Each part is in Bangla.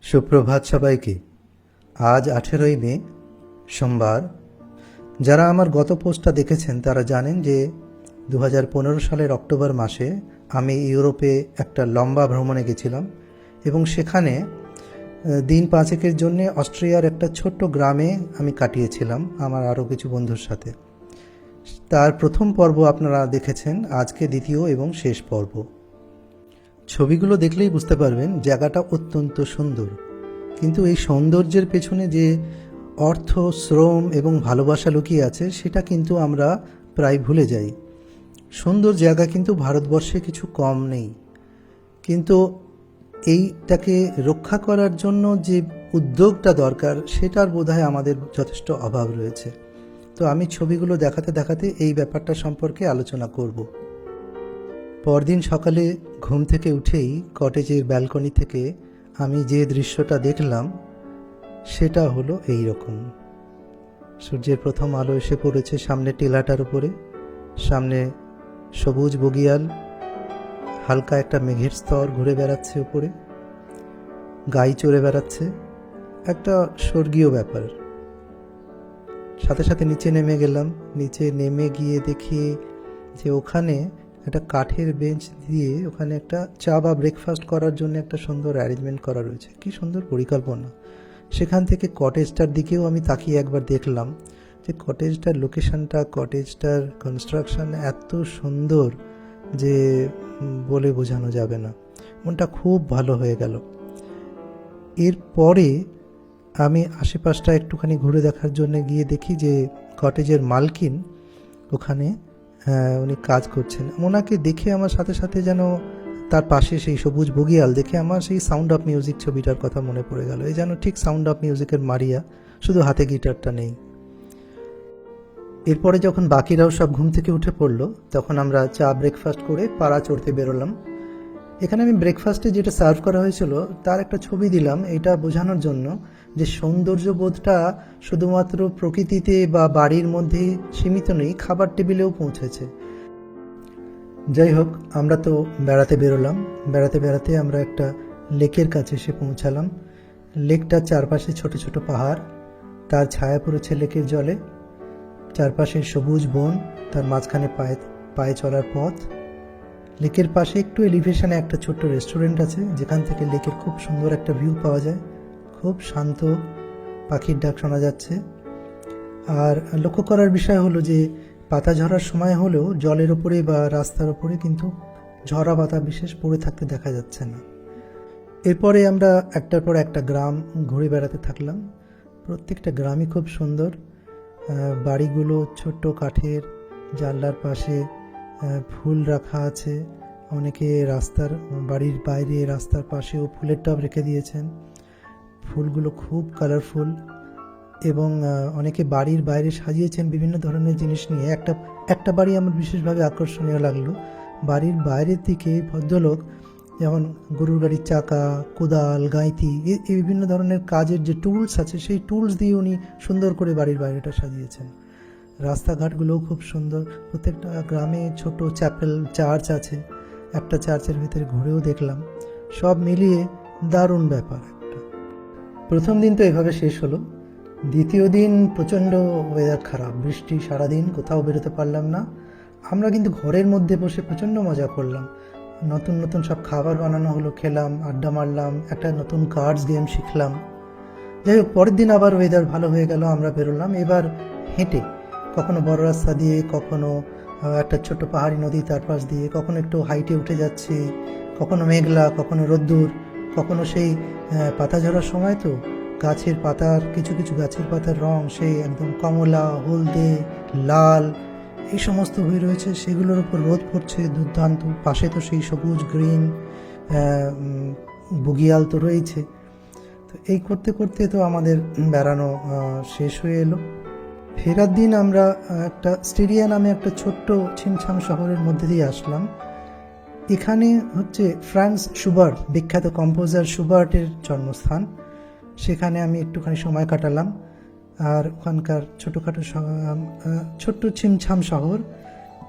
সুপ্রভাত সবাইকে। আজ 18ই মে, সোমবার। যারা আমার গত পোস্টটা দেখেছেন তারা জানেন যে 2015 সালের অক্টোবর মাসে আমি ইউরোপে একটা লম্বা ভ্রমণে গেছিলাম এবং সেখানে দিন পাঁচেকের জন্য অস্ট্রিয়ার একটা ছোট্ট গ্রামে আমি কাটিয়েছিলাম আমার আরও কিছু বন্ধুর সাথে। তার প্রথম পর্ব আপনারা দেখেছেন, আজকে দ্বিতীয় এবং শেষ পর্ব। ছবিগুলো দেখলেই বুঝতে পারবেন জায়গাটা অত্যন্ত সুন্দর, কিন্তু এই সৌন্দর্যের পেছনে যে অর্থ, শ্রম এবং ভালোবাসা লুকিয়ে আছে সেটা কিন্তু আমরা প্রায় ভুলে যাই। সুন্দর জায়গা কিন্তু ভারতবর্ষে কিছু কম নেই, কিন্তু এইটাকে রক্ষা করার জন্য যে উদ্যোগটা দরকার সেটার বোধহয় আমাদের যথেষ্ট অভাব রয়েছে। তো আমি ছবিগুলো দেখাতে দেখাতে এই ব্যাপারটা সম্পর্কে আলোচনা করব। পরদিন সকালে ঘুম থেকে উঠেই কটেজের ব্যালকনি থেকে আমি যে দৃশ্যটা দেখলাম সেটা হলো এই রকম। সূর্যের প্রথম আলো এসে পড়েছে সামনে টিলাটার উপরে, সামনে সবুজ বগিয়াল, হালকা একটা মেঘের স্তর ঘুরে বেড়াচ্ছে উপরে, গাই চড়ে বেড়াচ্ছে, একটা স্বর্গীয় ব্যাপার। সাথে সাথে নিচে নেমে গেলাম। নিচে নেমে গিয়ে দেখি যে ওখানে একটা কাঠের বেঞ্চ দিয়ে ওখানে একটা চা বা ব্রেকফাস্ট করার জন্য একটা সুন্দর অ্যারেঞ্জমেন্ট করা রয়েছে। কি সুন্দর পরিকল্পনা! সেখান থেকে কটেজটার দিকেও আমি তাকিয়ে একবার দেখলাম যে কটেজটার লোকেশনটা, কটেজটার কনস্ট্রাকশন এত সুন্দর যে বলে বোঝানো যাবে না। মনটা খুব ভালো হয়ে গেল। এরপরে আমি আশেপাশটা একটুখানি ঘুরে দেখার জন্য গিয়ে দেখি যে কটেজের মালকিন ওখানে উনি কাজ করছেন। ওনাকে দেখে আমার সাথে সাথে যেন তার পাশে সেই সবুজ বগিয়াল দেখে আমার সেই সাউন্ড অফ মিউজিক ছবিটার কথা মনে পড়ে গেল। এই যেন ঠিক সাউন্ড অফ মিউজিকের মারিয়া, শুধু হাতে গিটারটা নেই। এরপরে যখন বাকিরাও সব ঘুম থেকে উঠে পড়লো তখন আমরা চা ব্রেকফাস্ট করে পাড়া চড়তে বেরোলাম। এখানে আমি ব্রেকফাস্টে যেটা সার্ভ করা হয়েছিল তার একটা ছবি দিলাম, এটা বোঝানোর জন্য যে সৌন্দর্যবোধটা শুধুমাত্র প্রকৃতিতে বা বাড়ির মধ্যেই সীমিত নেই, খাবার টেবিলেও পৌঁছেছে। যাই হোক, আমরা তো বেড়াতে বেরোলাম। বেড়াতে বেড়াতে আমরা একটা লেকের কাছে এসে পৌঁছালাম। লেকটার চারপাশে ছোট ছোট পাহাড়, তার ছায়া পড়েছে লেকের জলে, চারপাশে সবুজ বন, তার মাঝখানে পায়ে চলার পথ। লেকের পাশে একটু এলিভেশনে একটা ছোট্ট রেস্টুরেন্ট আছে যেখান থেকে লেকের খুব সুন্দর একটা ভিউ পাওয়া যায়। খুব শান্ত, পাখির ডাক শোনা যাচ্ছে। আর লক্ষ্য করার বিষয় হলো যে পাতা ঝরার সময় হলেও জলের ওপরে বা রাস্তার ওপরে কিন্তু ঝরা পাতা বিশেষ পড়ে থাকতে দেখা যাচ্ছে না। এরপরে আমরা একটার পর একটা গ্রাম ঘুরে বেড়াতে থাকলাম। প্রত্যেকটা গ্রামই খুব সুন্দর। বাড়িগুলো ছোট্ট কাঠের, জানলার পাশে ফুল রাখা আছে। অনেকে বাড়ির বাইরে রাস্তার পাশেও ফুলের টব রেখে দিয়েছেন। ফুলগুলো খুব কালারফুল এবং অনেকে বাড়ির বাইরে সাজিয়েছেন বিভিন্ন ধরনের জিনিস নিয়ে। একটা বাড়ি আমার বিশেষভাবে আকর্ষণীয় লাগলো। বাড়ির বাইরের দিকে ভদ্রলোক যেমন গরুর গাড়ির চাকা, কোদাল, গাঁইতি, এই বিভিন্ন ধরনের কাজের যে টুলস আছে সেই টুলস দিয়ে উনি সুন্দর করে বাড়ির বাইরেটা সাজিয়েছেন। রাস্তাঘাটগুলোও খুব সুন্দর। প্রত্যেকটা গ্রামে ছোট চ্যাপেল, চার্চ আছে। একটা চার্চের ভিতরে ঘুরেও দেখলাম। সব মিলিয়ে দারুণ ব্যাপার একটা। প্রথম দিন তো এভাবে শেষ হলো। দ্বিতীয় দিন প্রচণ্ড ওয়েদার খারাপ, বৃষ্টি, সারাদিন কোথাও বেরোতে পারলাম না। আমরা কিন্তু ঘরের মধ্যে বসে প্রচণ্ড মজা করলাম। নতুন নতুন সব খাবার বানানো হলো, খেলাম, আড্ডা মারলাম, একটা নতুন কার্ডস গেম শিখলাম। যাই হোক, পরের দিন আবার ওয়েদার ভালো হয়ে গেল, আমরা বেরোলাম এবার হেঁটে, কখনো বড় রাস্তা দিয়ে, কখনো একটা ছোট্ট পাহাড়ি নদী তার পাশ দিয়ে, কখনো একটু হাইটে উঠে যাচ্ছি, কখনো মেঘলা, কখনো রোদ্দুর, কখনো সেই পাতা ঝরার সময় তো গাছের পাতার কিছু কিছু গাছের পাতার রং সেই একদম কমলা, হলদে, লাল এই সমস্ত হয়ে রয়েছে, সেগুলোর উপর রোদ পড়ছে দুর্দান্ত। পাশে তো সেই সবুজ গ্রিন বুগিয়াল তো রয়েছে। তো এই করতে করতে তো আমাদের বেড়ানো শেষ হয়ে এলো। ফেরার দিন আমরা একটা স্টেরিয়া নামে একটা ছোট্ট ছিমছাম শহরের মধ্যে দিয়ে আসলাম। এখানে হচ্ছে ফ্রান্স শুবার্ট, বিখ্যাত কম্পোজার শুবার্টের জন্মস্থান। সেখানে আমি একটুখানি সময় কাটালাম। আর ওখানকার ছোট্ট ছিমছাম শহর।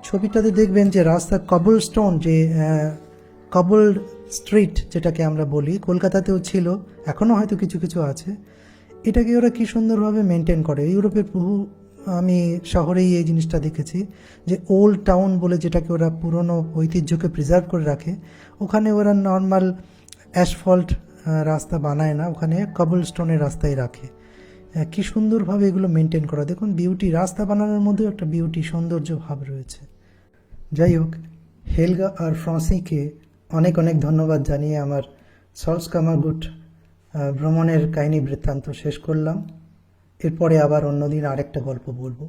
ছবিটাতে দেখবেন যে রাস্তার কবল স্ট্রিট যেটাকে আমরা বলি, কলকাতাতেও ছিল, এখনও হয়তো কিছু কিছু আছে। এটাকে ওরা কী সুন্দরভাবে মেনটেন করে। ইউরোপের বহু আমি শহরেই এই জিনিসটা দেখেছি, যে ওল্ড টাউন বলে যেটাকে ওরা পুরনো ঐতিহ্যকে প্রিজার্ভ করে রাখে, ওখানে ওরা নর্মাল অ্যাসফল্ট রাস্তা বানায় না, ওখানে কবল স্টোনের রাস্তায় রাখে। কী সুন্দরভাবে এগুলো মেনটেন করা, দেখুন বিউটি, রাস্তা বানানোর মধ্যেও একটা বিউটি, সৌন্দর্য ভাব রয়েছে। যাই হোক, হেলগা আর ফ্রান্সিকে অনেক অনেক ধন্যবাদ জানিয়ে আমার সলসকামারগুট ভ্রমণের কাহিনী বৃত্তান্ত শেষ করলাম। এরপরে আবার অন্যদিন আরেকটা গল্প বলবো।